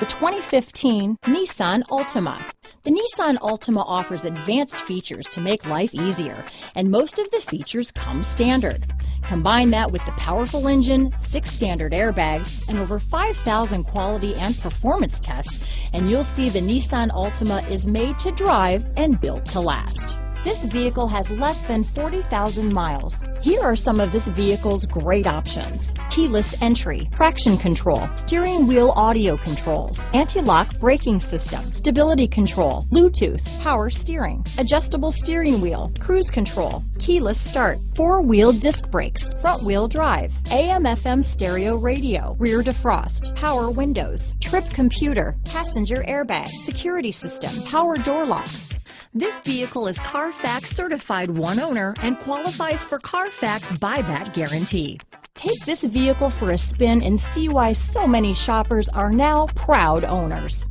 The 2015 Nissan Altima. The Nissan Altima offers advanced features to make life easier, and most of the features come standard. Combine that with the powerful engine, 6 standard airbags, and over 5,000 quality and performance tests, and you'll see the Nissan Altima is made to drive and built to last. This vehicle has less than 40,000 miles. Here are some of this vehicle's great options: keyless entry, traction control, steering wheel audio controls, anti-lock braking system, stability control, Bluetooth, power steering, adjustable steering wheel, cruise control, keyless start, 4-wheel disc brakes, front wheel drive, AM/FM stereo radio, rear defrost, power windows, trip computer, passenger airbag, security system, power door locks. This vehicle is Carfax certified one owner and qualifies for Carfax buyback guarantee. Take this vehicle for a spin and see why so many shoppers are now proud owners.